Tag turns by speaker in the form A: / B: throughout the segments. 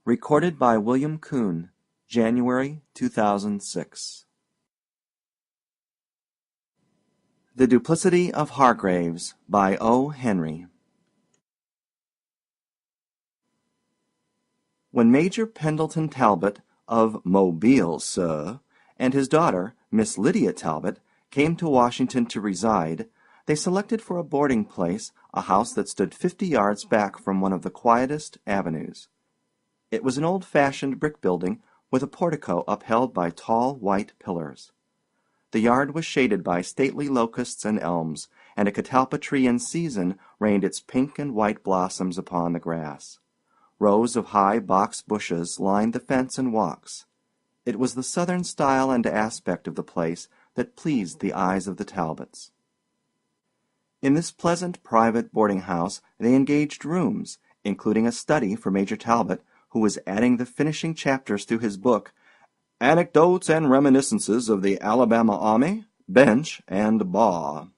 A: Recorded by William Kuhn, January 2006. The Duplicity of Hargraves by O. Henry. When Major Pendleton Talbot of Mobile, sir, and his daughter, Miss Lydia Talbot, came to Washington to reside, they selected for a boarding place a house that stood 50 yards back from one of the quietest avenues. It was an old-fashioned brick building with a portico upheld by tall white pillars. The yard was shaded by stately locusts and elms, and a catalpa tree in season rained its pink and white blossoms upon the grass. Rows of high box bushes lined the fence and walks. It was the southern style and aspect of the place that pleased the eyes of the Talbots. In this pleasant private boarding-house they engaged rooms, including a study for Major Talbot, who was adding the finishing chapters to his book, Anecdotes and Reminiscences of the Alabama Army, Bench, and Bar.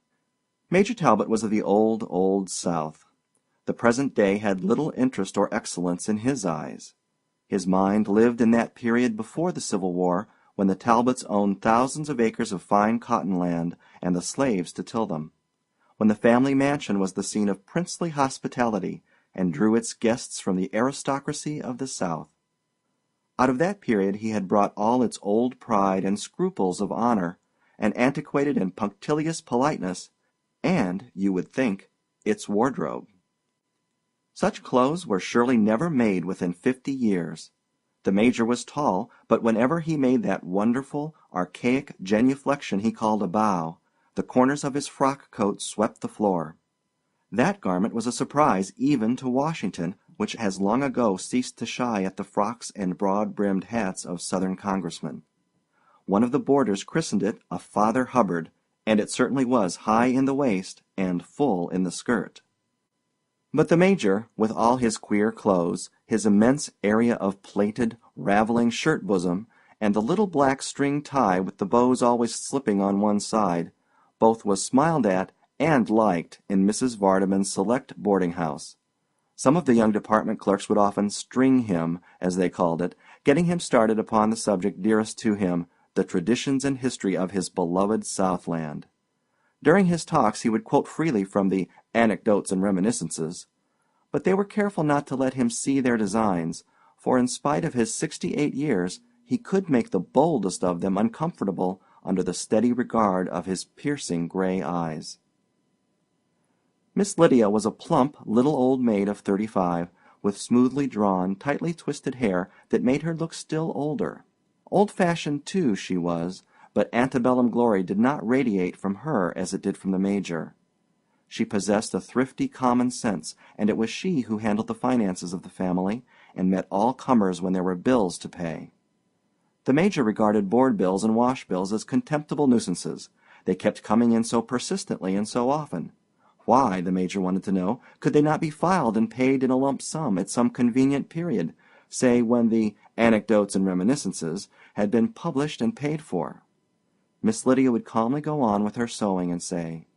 A: Major Talbot was of the old South. The present day had little interest or excellence in his eyes. His mind lived in that period before the Civil War, when the Talbots owned thousands of acres of fine cotton land and the slaves to till them, when the family mansion was the scene of princely hospitality and drew its guests from the aristocracy of the South. Out of that period he had brought all its old pride and scruples of honor, an antiquated and punctilious politeness, and, you would think, its wardrobe. Such clothes were surely never made within 50 years. The Major was tall, but whenever he made that wonderful, archaic genuflection he called a bow, the corners of his frock coat swept the floor. That garment was a surprise even to Washington, which has long ago ceased to shy at the frocks and broad-brimmed hats of Southern congressmen. One of the boarders christened it a Father Hubbard, and it certainly was high in the waist and full in the skirt. But the Major, with all his queer clothes, his immense area of plaited, raveling shirt bosom, and the little black string tie with the bows always slipping on one side, both was smiled at and liked in Mrs. Vardaman's select boarding-house. Some of the young department clerks would often string him, as they called it, getting him started upon the subject dearest to him, the traditions and history of his beloved Southland. During his talks he would quote freely from the Anecdotes and Reminiscences, but they were careful not to let him see their designs, for in spite of his 68 years he could make the boldest of them uncomfortable under the steady regard of his piercing gray eyes. Miss Lydia was a plump little old maid of 35, with smoothly drawn, tightly twisted hair that made her look still older. Old-fashioned, too, she was, but antebellum glory did not radiate from her as it did from the Major. She possessed a thrifty common sense, and it was she who handled the finances of the family, and met all comers when there were bills to pay. The Major regarded board bills and wash bills as contemptible nuisances. They kept coming in so persistently and so often. Why, the Major wanted to know, could they not be filed and paid in a lump sum at some convenient period, say when the Anecdotes and Reminiscences had been published and paid for? Miss Lydia would calmly go on with her sewing and say,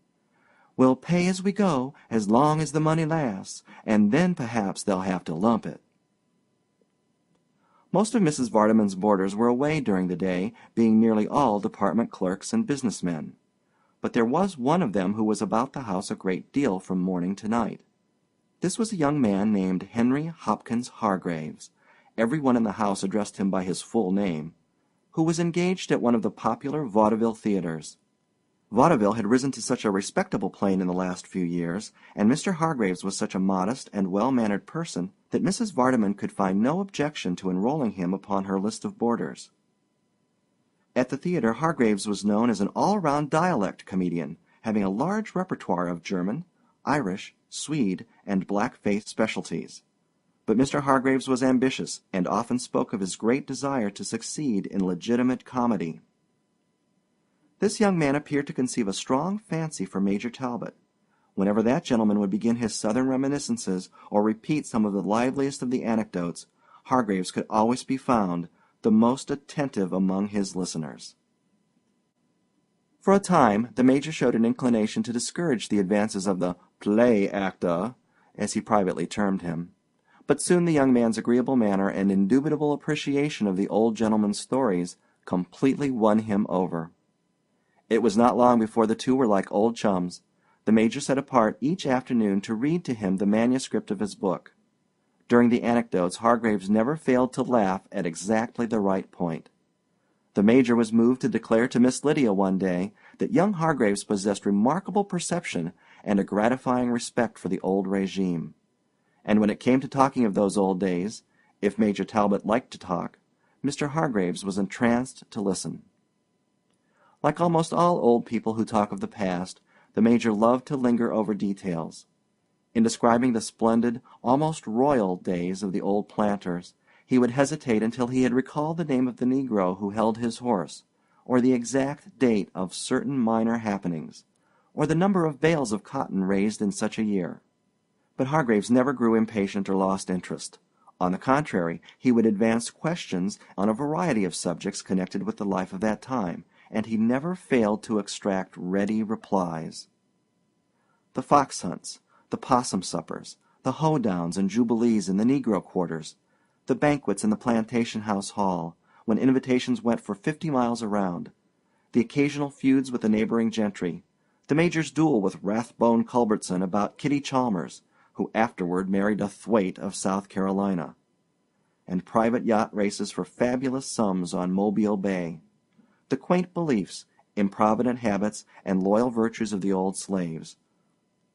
A: "We'll pay as we go, as long as the money lasts, and then perhaps they'll have to lump it." Most of Mrs. Vardaman's boarders were away during the day, being nearly all department clerks and business men. But there was one of them who was about the house a great deal from morning to night. This was a young man named Henry Hopkins Hargraves, every one in the house addressed him by his full name, who was engaged at one of the popular vaudeville theaters. Vaudeville had risen to such a respectable plane in the last few years, and Mr. Hargraves was such a modest and well-mannered person, that Mrs. Vardaman could find no objection to enrolling him upon her list of boarders. At the theater Hargraves was known as an all-round dialect comedian, having a large repertoire of German, Irish, Swede, and black-face specialties. But Mr. Hargraves was ambitious, and often spoke of his great desire to succeed in legitimate comedy. This young man appeared to conceive a strong fancy for Major Talbot. Whenever that gentleman would begin his Southern reminiscences, or repeat some of the liveliest of the anecdotes, Hargraves could always be found the most attentive among his listeners. For a time the Major showed an inclination to discourage the advances of the play actor, as he privately termed him, But soon the young man's agreeable manner and indubitable appreciation of the old gentleman's stories completely won him over. It was not long before the two were like old chums. The Major set apart each afternoon to read to him the manuscript of his book. During the anecdotes, Hargraves never failed to laugh at exactly the right point. The Major was moved to declare to Miss Lydia one day that young Hargraves possessed remarkable perception and a gratifying respect for the old regime. And when it came to talking of those old days, if Major Talbot liked to talk, Mr. Hargraves was entranced to listen. Like almost all old people who talk of the past, the Major loved to linger over details. In describing the splendid, almost royal days of the old planters, he would hesitate until he had recalled the name of the Negro who held his horse, or the exact date of certain minor happenings, or the number of bales of cotton raised in such a year. But Hargraves never grew impatient or lost interest. On the contrary, he would advance questions on a variety of subjects connected with the life of that time, and he never failed to extract ready replies. The fox hunts, the possum suppers, the hoedowns and jubilees in the Negro quarters, the banquets in the plantation house hall, when invitations went for 50 miles around, the occasional feuds with the neighboring gentry, the Major's duel with Rathbone Culbertson about Kitty Chalmers, who afterward married a Thwaite of South Carolina, and private yacht races for fabulous sums on Mobile Bay, the quaint beliefs, improvident habits, and loyal virtues of the old slaves.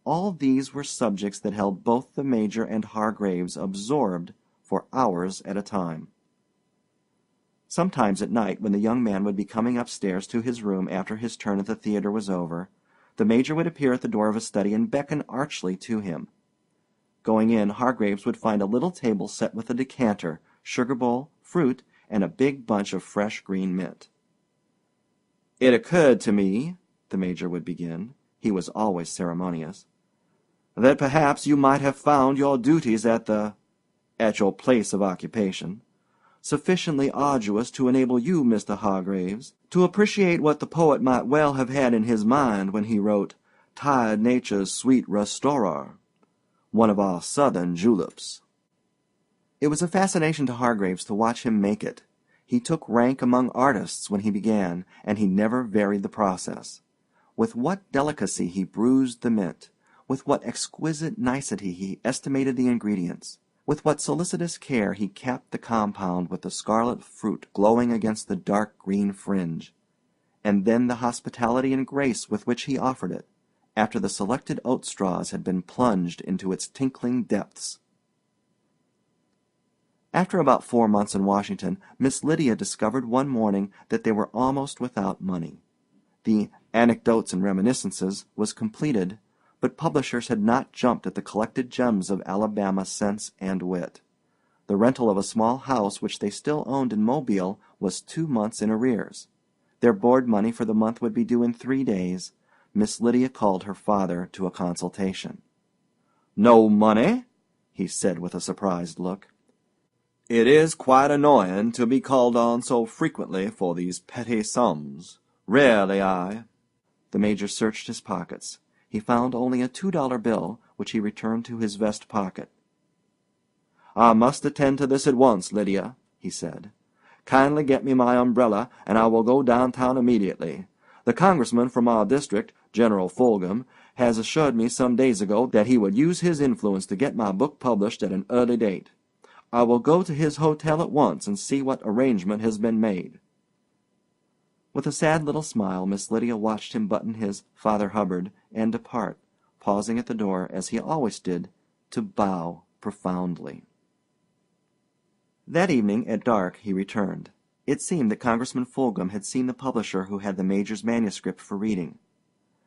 A: All these were subjects that held both the Major and Hargraves absorbed for hours at a time. Sometimes at night, when the young man would be coming upstairs to his room after his turn at the theater was over, the Major would appear at the door of his study and beckon archly to him. Going in, Hargraves would find a little table set with a decanter, sugar bowl, fruit, and a big bunch of fresh green mint. "It occurred to me," the Major would begin, he was always ceremonious, "that perhaps you might have found your duties at your place of occupation sufficiently arduous to enable you, Mr. Hargraves, to appreciate what the poet might well have had in his mind when he wrote 'Tired Nature's Sweet Restorer,' one of our Southern juleps." It was a fascination to Hargraves to watch him make it. He took rank among artists when he began, and he never varied the process. With what delicacy he bruised the mint, with what exquisite nicety he estimated the ingredients, with what solicitous care he capped the compound with the scarlet fruit glowing against the dark green fringe, and then the hospitality and grace with which he offered it, after the selected oat straws had been plunged into its tinkling depths. After about 4 months in Washington, Miss Lydia discovered one morning that they were almost without money. The Anecdotes and Reminiscences was completed, but publishers had not jumped at the collected gems of Alabama sense and wit. The rental of a small house which they still owned in Mobile was 2 months in arrears. Their board money for the month would be due in 3 days. Miss Lydia called her father to a consultation. "No money?" he said with a surprised look. "It is quite annoying to be called on so frequently for these petty sums. Rarely The Major searched his pockets. He found only a $2 bill, which he returned to his vest pocket. "I must attend to this at once, Lydia," he said. "Kindly get me my umbrella, and I will go downtown immediately. The congressman from our district, General Fulgham, has assured me some days ago that he would use his influence to get my book published at an early date. I will go to his hotel at once and see what arrangement has been made." With a sad little smile, Miss Lydia watched him button his Father Hubbard and depart, pausing at the door, as he always did, to bow profoundly. That evening, at dark, he returned. It seemed that Congressman Fulgham had seen the publisher who had the Major's manuscript for reading.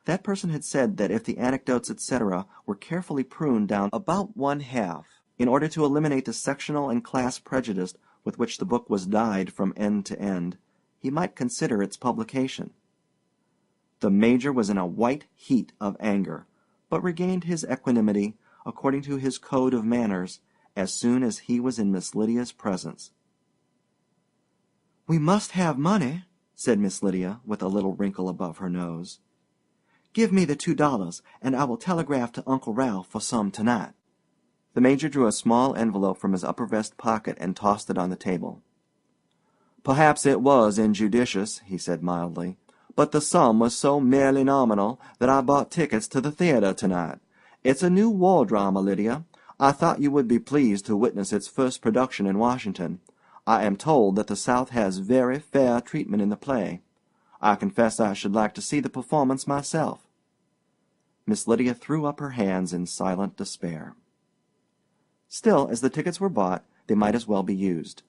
A: That person had said that if the anecdotes, etc., were carefully pruned down about 1/2, in order to eliminate the sectional and class prejudice with which the book was dyed from end to end, he might consider its publication. The Major was in a white heat of anger, but regained his equanimity, according to his code of manners, as soon as he was in Miss Lydia's presence. "We must have money," said Miss Lydia, with a little wrinkle above her nose. "Give me the $2, and I will telegraph to Uncle Ralph for some tonight." The Major drew a small envelope from his upper vest pocket and tossed it on the table. "Perhaps it was injudicious," he said mildly, "but the sum was so merely nominal that I bought tickets to the theater tonight. It's a new war drama, Lydia. I thought you would be pleased to witness its first production in Washington. I am told that the South has very fair treatment in the play. I confess I should like to see the performance myself." Miss Lydia threw up her hands in silent despair. Still, as the tickets were bought, they might as well be used.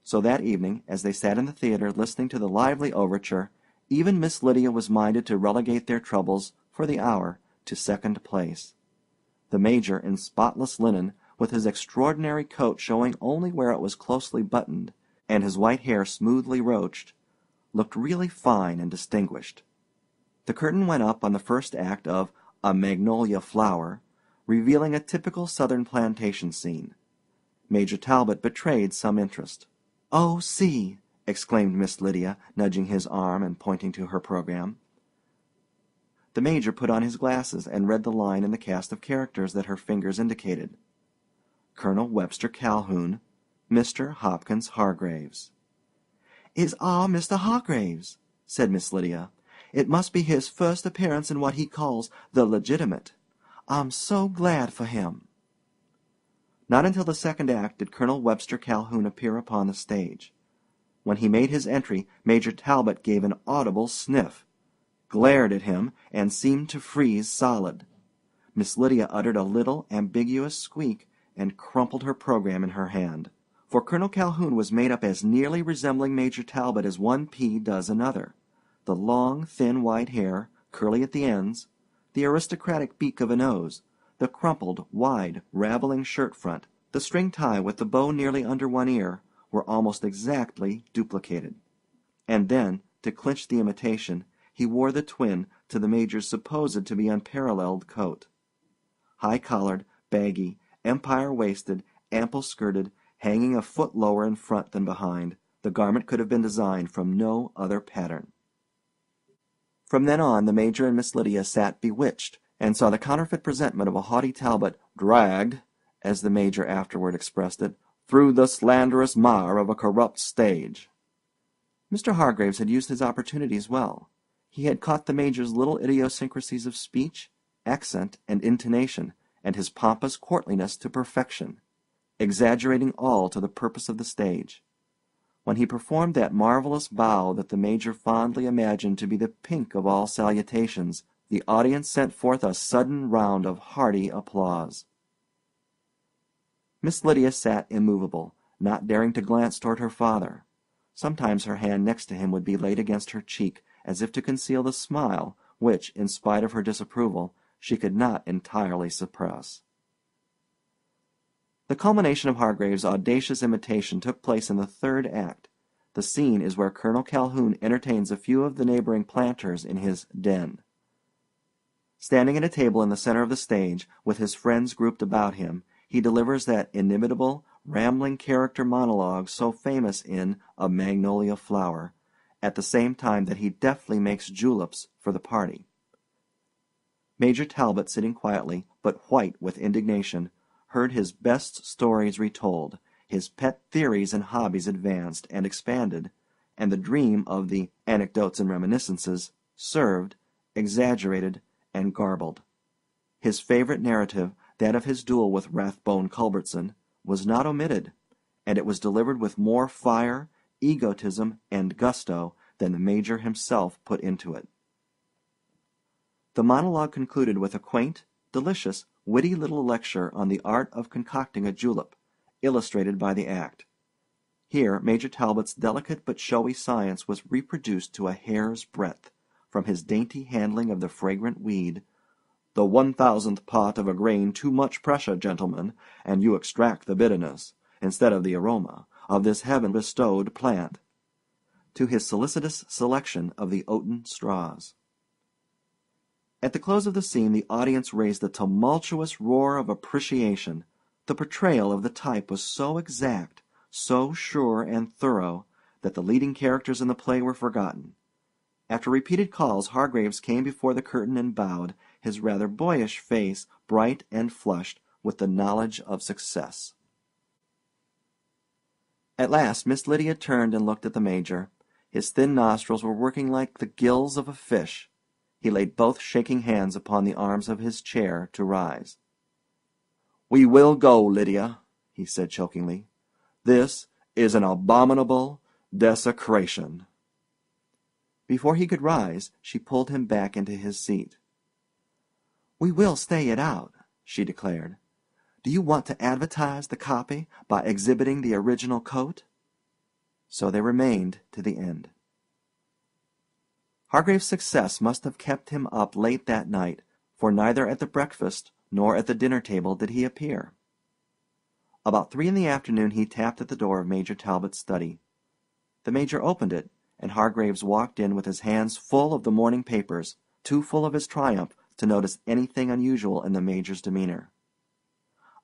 A: So that evening, as they sat in the theater listening to the lively overture, even Miss Lydia was minded to relegate their troubles, for the hour, to second place. The Major, in spotless linen, with his extraordinary coat showing only where it was closely buttoned, and his white hair smoothly roached, looked really fine and distinguished. The curtain went up on the first act of A Magnolia Flower, revealing a typical Southern plantation scene. Major Talbot betrayed some interest. "Oh, see!" exclaimed Miss Lydia, nudging his arm and pointing to her program. The Major put on his glasses and read the line in the cast of characters that her fingers indicated. Colonel Webster Calhoun, Mr. Hopkins Hargraves. "Is our Mr. Hargraves," said Miss Lydia. "It must be his first appearance in what he calls the legitimate. I'm so glad for him." Not until the second act did Colonel Webster Calhoun appear upon the stage. When he made his entry, Major Talbot gave an audible sniff, glared at him, and seemed to freeze solid. Miss Lydia uttered a little ambiguous squeak and crumpled her program in her hand. For Colonel Calhoun was made up as nearly resembling Major Talbot as one pea does another. The long, thin white hair, curly at the ends, the aristocratic beak of a nose, the crumpled, wide, raveling shirt front, the string tie with the bow nearly under one ear, were almost exactly duplicated. And then, to clinch the imitation, he wore the twin to the Major's supposed to be unparalleled coat. High-collared, baggy, empire-waisted, ample-skirted, hanging a foot lower in front than behind, the garment could have been designed from no other pattern. From then on, the Major and Miss Lydia sat bewitched, and saw the counterfeit presentment of a haughty Talbot dragged, as the Major afterward expressed it, through the slanderous mire of a corrupt stage. Mr. Hargraves had used his opportunities well. He had caught the Major's little idiosyncrasies of speech, accent, and intonation, and his pompous courtliness to perfection, exaggerating all to the purpose of the stage. When he performed that marvelous bow that the Major fondly imagined to be the pink of all salutations, the audience sent forth a sudden round of hearty applause. Miss Lydia sat immovable, not daring to glance toward her father. Sometimes her hand next to him would be laid against her cheek, as if to conceal the smile which, in spite of her disapproval, she could not entirely suppress. The culmination of Hargraves' audacious imitation took place in the third act. The scene is where Colonel Calhoun entertains a few of the neighboring planters in his den. Standing at a table in the center of the stage, with his friends grouped about him, he delivers that inimitable, rambling character monologue so famous in A Magnolia Flower, at the same time that he deftly makes juleps for the party. Major Talbot, sitting quietly, but white with indignation, heard his best stories retold, his pet theories and hobbies advanced and expanded, and the dream of the Anecdotes and Reminiscences served, exaggerated, and garbled. His favorite narrative, that of his duel with Rathbone Culbertson, was not omitted, and it was delivered with more fire, egotism, and gusto than the Major himself put into it. The monologue concluded with a quaint, delicious, witty little lecture on the art of concocting a julep, illustrated by the act. Here Major Talbot's delicate but showy science was reproduced to a hair's breadth, from his dainty handling of the fragrant weed, "the 1,000th part of a grain too much pressure, gentlemen, and you extract the bitterness, instead of the aroma, of this heaven-bestowed plant," to his solicitous selection of the oaten straws. At the close of the scene the audience raised a tumultuous roar of appreciation. The portrayal of the type was so exact, so sure and thorough, that the leading characters in the play were forgotten. After repeated calls Hargraves came before the curtain and bowed, his rather boyish face, bright and flushed, with the knowledge of success. At last Miss Lydia turned and looked at the Major. His thin nostrils were working like the gills of a fish. He laid both shaking hands upon the arms of his chair to rise. "We will go, Lydia," he said chokingly. "This is an abominable desecration." Before he could rise, she pulled him back into his seat. "We will stay it out," she declared. "Do you want to advertise the copy by exhibiting the original coat?" So they remained to the end. Hargraves' success must have kept him up late that night, for neither at the breakfast nor at the dinner table did he appear. About 3 in the afternoon he tapped at the door of Major Talbot's study. The Major opened it, and Hargraves walked in with his hands full of the morning papers, too full of his triumph to notice anything unusual in the Major's demeanor.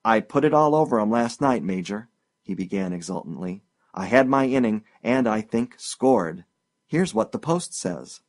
A: "I put it all over 'em last night, Major," he began exultantly. "I had my inning, and, I think, scored. Here's what the Post says.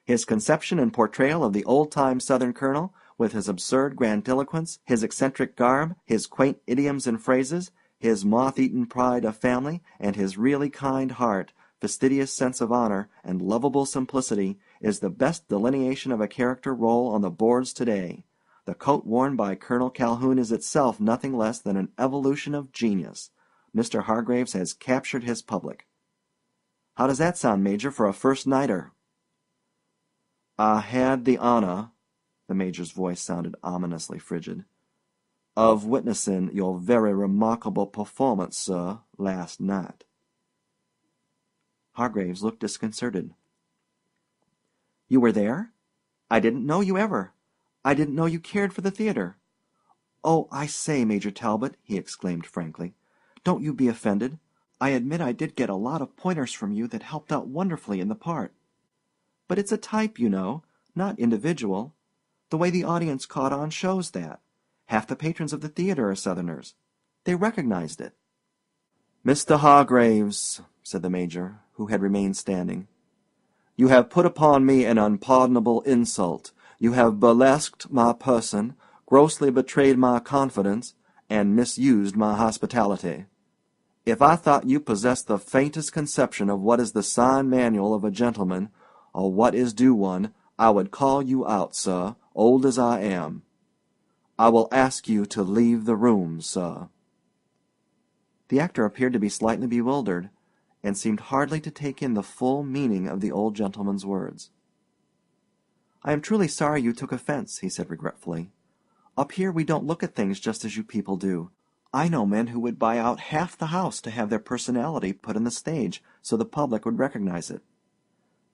A: His conception and portrayal of the old-time Southern colonel, with his absurd grandiloquence, his eccentric garb, his quaint idioms and phrases, his moth-eaten pride of family, and his really kind heart, fastidious sense of honor, and lovable simplicity, is the best delineation of a character role on the boards today. The coat worn by Colonel Calhoun is itself nothing less than an evolution of genius. Mr. Hargraves has captured his public. How does that sound, Major, for a first-nighter?" "I had the honor," the Major's voice sounded ominously frigid, "of witnessing your very remarkable performance, sir, last night." Hargraves looked disconcerted. "You were there? I didn't know you ever. I didn't know you cared for the theater. Oh, I say, Major Talbot," he exclaimed frankly, "don't you be offended. I admit I did get a lot of pointers from you that helped out wonderfully in the part. But it's a type, you know, not individual. The way the audience caught on shows that. Half the patrons of the theater are Southerners. They recognized it." "Mr. Hargraves," said the Major, who had remained standing, "you have put upon me an unpardonable insult. You have burlesqued my person, grossly betrayed my confidence, and misused my hospitality. If I thought you possessed the faintest conception of what is the sign manual of a gentleman, or what is due one, I would call you out, sir, old as I am. I will ask you to leave the room, sir." The actor appeared to be slightly bewildered, and seemed hardly to take in the full meaning of the old gentleman's words. "I am truly sorry you took offense," he said regretfully. "Up here we don't look at things just as you people do. I know men who would buy out half the house to have their personality put on the stage so the public would recognize it."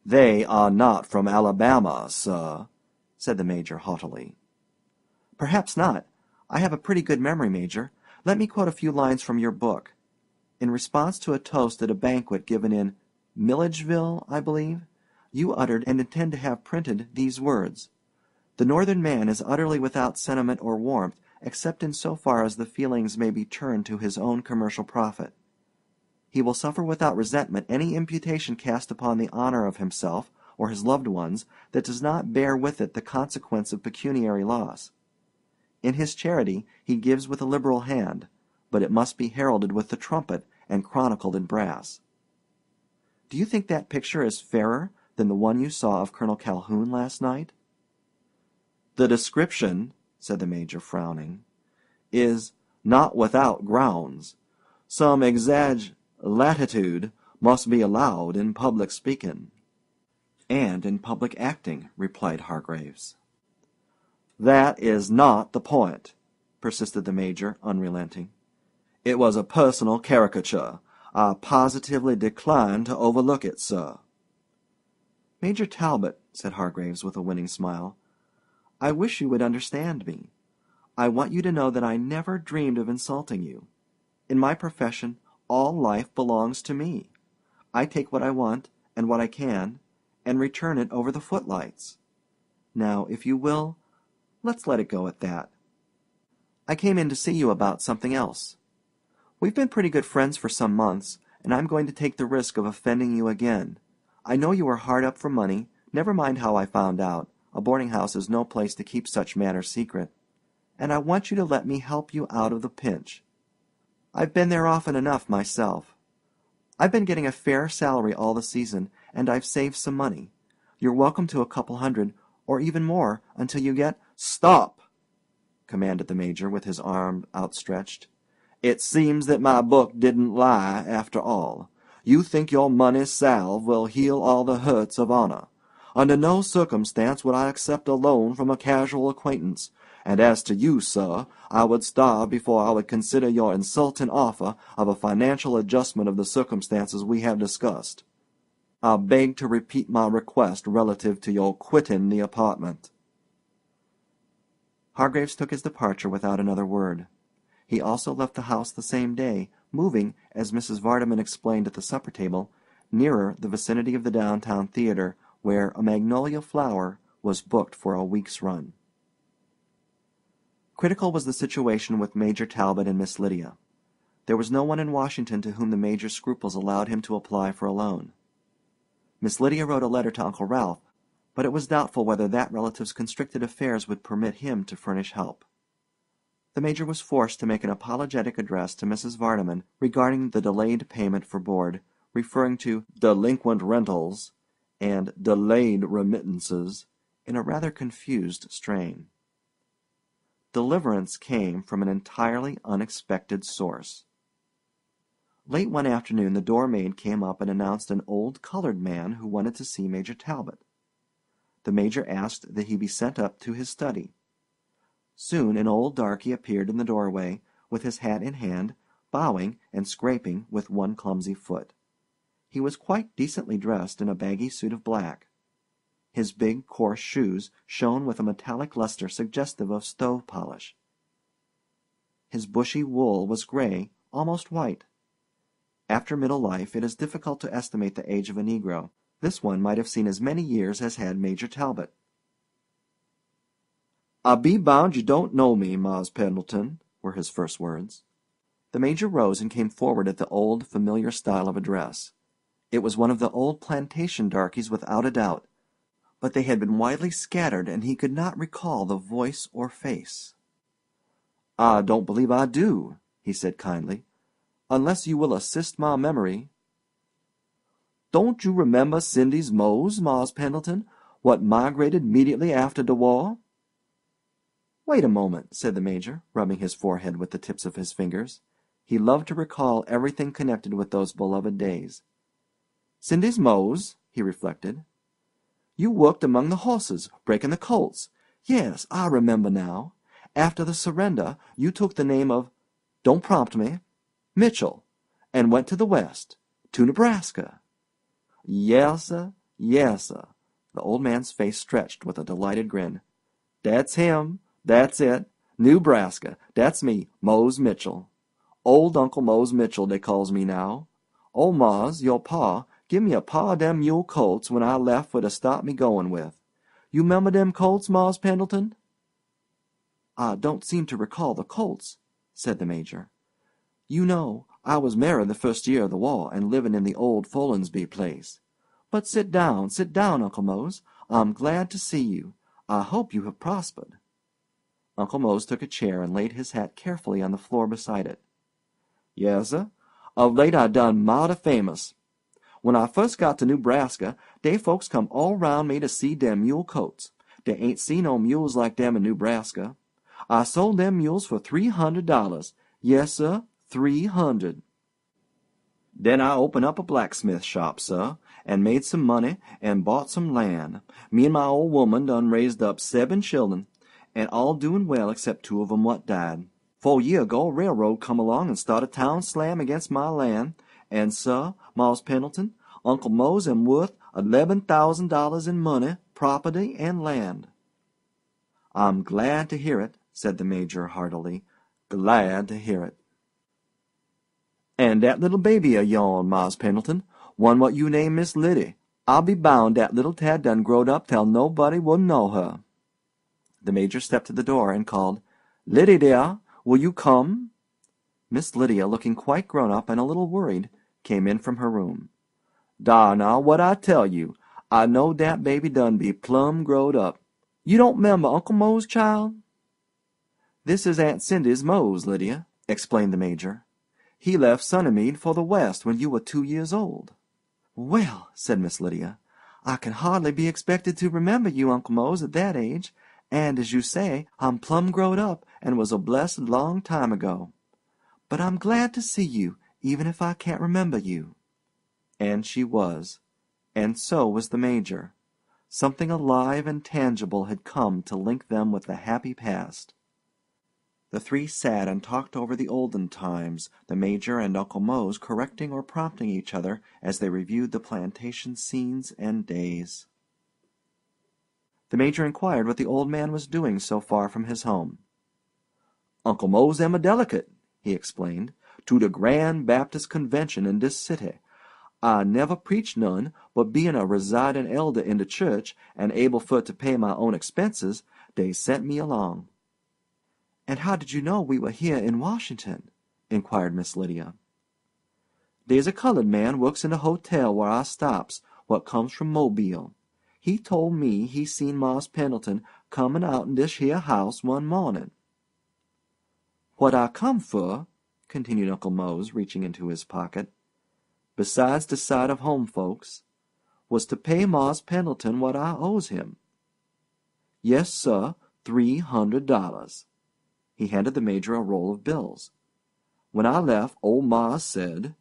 A: "They are not from Alabama, sir," said the Major haughtily. "Perhaps not. I have a pretty good memory, Major. Let me quote a few lines from your book. In response to a toast at a banquet given in Milledgeville, I believe, you uttered and intend to have printed these words: 'The Northern man is utterly without sentiment or warmth, except in so far as the feelings may be turned to his own commercial profit. He will suffer without resentment any imputation cast upon the honor of himself or his loved ones that does not bear with it the consequence of pecuniary loss. In his charity he gives with a liberal hand, but it must be heralded with the trumpet and chronicled in brass.' Do you think that picture is fairer than the one you saw of Colonel Calhoun last night?" "The description," said the Major, frowning, "is not without grounds. Some latitude must be allowed in public speaking." "And in public acting," replied Hargraves. "That is not the point," persisted the Major, unrelenting. "It was a personal caricature. I positively decline to overlook it, sir." "Major Talbot," said Hargraves with a winning smile, "I wish you would understand me. I want you to know that I never dreamed of insulting you. In my profession, all life belongs to me. I take what I want, and what I can, and return it over the footlights. Now, if you will, let's let it go at that. I came in to see you about something else. We've been pretty good friends for some months, and I'm going to take the risk of offending you again. I know you are hard up for money. Never mind how I found out. A boarding house is no place to keep such matters secret. and I want you to let me help you out of the pinch. I've been there often enough myself. I've been getting a fair salary all the season, and I've saved some money. You're welcome to a couple hundred, or even more, until you get—" "Stop!" commanded the Major, with his arm outstretched. "It seems that my book didn't lie, after all. You think your money salve will heal all the hurts of honor. Under no circumstance would I accept a loan from a casual acquaintance, and as to you, sir, I would starve before I would consider your insulting offer of a financial adjustment of the circumstances we have discussed. I beg to repeat my request relative to your quitting the apartment." Hargraves took his departure without another word. He also left the house the same day, moving, as Mrs. Vardeman explained at the supper table, nearer the vicinity of the downtown theater, where A Magnolia Flower was booked for a week's run. Critical was the situation with Major Talbot and Miss Lydia. There was no one in Washington to whom the Major's scruples allowed him to apply for a loan. Miss Lydia wrote a letter to Uncle Ralph, but it was doubtful whether that relative's constricted affairs would permit him to furnish help. The Major was forced to make an apologetic address to Mrs. Vardeman regarding the delayed payment for board, referring to delinquent rentals and delayed remittances in a rather confused strain. Deliverance came from an entirely unexpected source. Late one afternoon the door-maid came up and announced an old colored man who wanted to see Major Talbot. The Major asked that he be sent up to his study. Soon an old darky appeared in the doorway, with his hat in hand, bowing and scraping with one clumsy foot. He was quite decently dressed in a baggy suit of black. His big, coarse shoes shone with a metallic luster suggestive of stove polish. His bushy wool was gray, almost white. After middle life, it is difficult to estimate the age of a Negro. This one might have seen as many years as had Major Talbot. "I be bound you don't know me, Mars Pendleton," were his first words. The Major rose and came forward at the old, familiar style of address. It was one of the old plantation darkies without a doubt, but they had been widely scattered, and he could not recall the voice or face. "I don't believe I do," he said kindly, "unless you will assist my memory." "Don't you remember Cindy's Mose, Mars Pendleton, what migrated immediately after the war?" "Wait a moment," said the Major, rubbing his forehead with the tips of his fingers. He loved to recall everything connected with those beloved days. "Cindy's Mose," he reflected. "You worked among the horses, breaking the colts. Yes, I remember now. After the surrender, you took the name of, don't prompt me, Mitchell, and went to the West, to Nebraska." "Yes, sir, yes, sir." The old man's face stretched with a delighted grin. "That's him. That's it. Nebraska. That's me, Mose Mitchell. Old Uncle Mose Mitchell, they calls me now. Oh, Mars, your pa give me a paw of dem mule colts when I left for to start me going with. You 'member dem colts, Mars Pendleton?" "I don't seem to recall the colts," said the Major. "You know, I was married the first year of the war and living in the old Follinsby place. But sit down, Uncle Mose. I'm glad to see you. I hope you have prospered." Uncle Mose took a chair and laid his hat carefully on the floor beside it. "Yes, sir. Of late I done mighty famous. When I first got to Nebraska, dey folks come all round me to see dem mule colts. Dey ain't seen no mules like dem in Nebraska. I sold dem mules for $300. Yes, sir, 300. Then I opened up a blacksmith shop, sir, and made some money and bought some land. Me and my old woman done raised up 7 children, and all doing well except 2 of 'em what died. 4 year ago a railroad come along and started town slam against my land, and, sir, Mars Pendleton, Uncle Mose am worth $11,000 in money, property, and land." "I'm glad to hear it," said the Major heartily. "Glad to hear it." "And dat little baby of yourn, Mars Pendleton, one what you name Miss Liddy, I'll be bound dat little tad done growed up till nobody wouldn't know her." The Major stepped to the door and called, "Liddy, dear, will you come?" Miss Lydia, looking quite grown up and a little worried, came in from her room. "Dar now, what I tell you, I know dat baby done be plumb growed up. You don't 'member Uncle Mose, child?" "This is Aunt Cindy's Mose, Lydia," explained the Major. "He left Sunnymead for the West when you were 2 years old." "Well," said Miss Lydia, "I can hardly be expected to remember you, Uncle Mose, at that age, and, as you say, I'm plumb growed up and was a blessed long time ago. But I'm glad to see you, even if I can't remember you." And she was, and so was the Major. Something alive and tangible had come to link them with the happy past. The three sat and talked over the olden times, the Major and Uncle Mose correcting or prompting each other as they reviewed the plantation scenes and days. The Major inquired what the old man was doing so far from his home. "Uncle Mose am a delegate," he explained, "to the Grand Baptist Convention in this city. I never preached none, but being a residing elder in the church and able for to pay my own expenses, they sent me along." "And how did you know we were here in Washington?" inquired Miss Lydia. "Dey's a colored man works in the hotel where I stops, what comes from Mobile. He told me he seen Mars Pendleton comin' outen dish here house one mornin'. What I come for," continued Uncle Mose, reaching into his pocket, "besides the sight of home folks, was to pay Mars Pendleton what I owes him. Yes, sir, $300. He handed the Major a roll of bills. "When I left, old Mars said,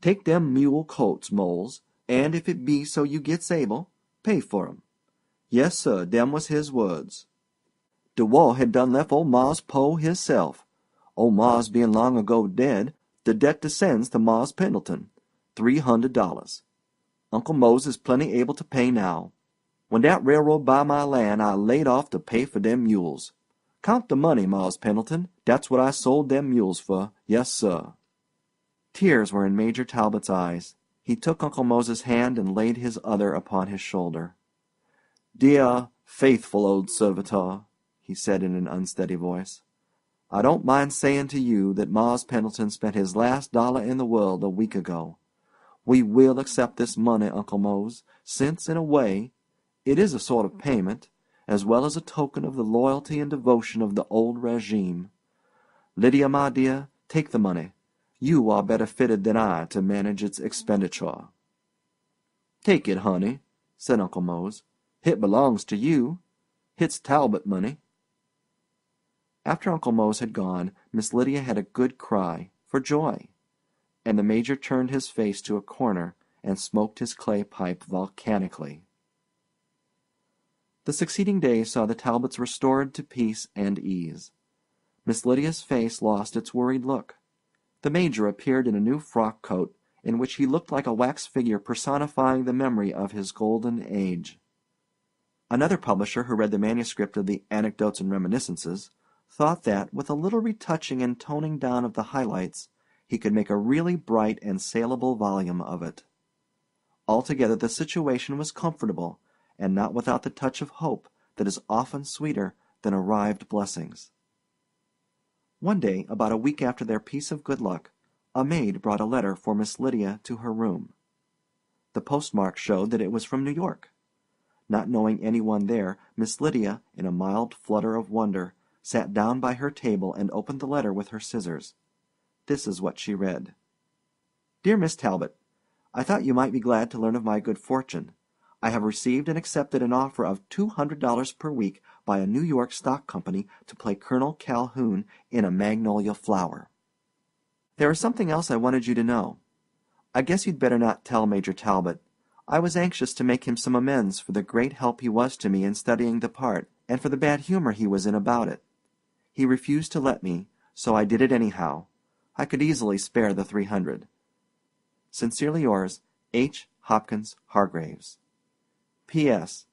A: 'Take them mule coats, Moles, and if it be so you gets able, pay for 'em.' Yes, sir, dem was his words. De war had done left old Mars po' hisself. Old Mars being long ago dead, the debt descends to Mars Pendleton, $300. Uncle Mose is plenty able to pay now. When dat railroad buy my land, I laid off to pay for dem mules. Count the money, Mars Pendleton. Dat's what I sold dem mules for. Yes, sir." Tears were in Major Talbot's eyes. He took Uncle Mose's hand and laid his other upon his shoulder. "Dear, faithful old servitor," he said in an unsteady voice, "I don't mind saying to you that Mars Pendleton spent his last dollar in the world a week ago. We will accept this money, Uncle Mose, since, in a way, it is a sort of payment, as well as a token of the loyalty and devotion of the old regime. Lydia, my dear, take the money. You are better fitted than I to manage its expenditure." "Take it, honey," said Uncle Mose. "Hit belongs to you. Hit's Talbot money." After Uncle Mose had gone, Miss Lydia had a good cry, for joy, and the Major turned his face to a corner and smoked his clay pipe volcanically. The succeeding day saw the Talbots restored to peace and ease. Miss Lydia's face lost its worried look. The Major appeared in a new frock coat, in which he looked like a wax figure personifying the memory of his golden age. Another publisher who read the manuscript of the Anecdotes and Reminiscences thought that, with a little retouching and toning down of the highlights, he could make a really bright and saleable volume of it. Altogether the situation was comfortable, and not without the touch of hope that is often sweeter than arrived blessings. One day, about a week after their piece of good luck, a maid brought a letter for Miss Lydia to her room. The postmark showed that it was from New York. Not knowing any one there, Miss Lydia, in a mild flutter of wonder, sat down by her table and opened the letter with her scissors. This is what she read: "Dear Miss Talbot, I thought you might be glad to learn of my good fortune. I have received and accepted an offer of $200 per week by a New York stock company to play Colonel Calhoun in A Magnolia Flower. There is something else I wanted you to know. I guess you'd better not tell Major Talbot. I was anxious to make him some amends for the great help he was to me in studying the part, and for the bad humor he was in about it. He refused to let me, so I did it anyhow. I could easily spare the $300. Sincerely yours, H. Hopkins Hargraves. P.S.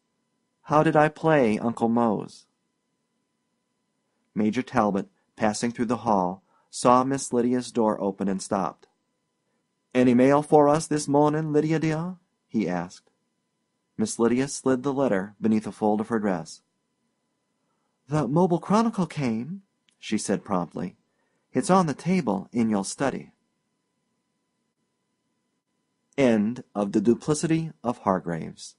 A: How did I play Uncle Mose?" Major Talbot, passing through the hall, saw Miss Lydia's door open and stopped. "Any mail for us this morning, Lydia dear?" he asked. Miss Lydia slid the letter beneath a fold of her dress. "The Mobile Chronicle came," she said promptly. "It's on the table in your study." End of The Duplicity of Hargraves.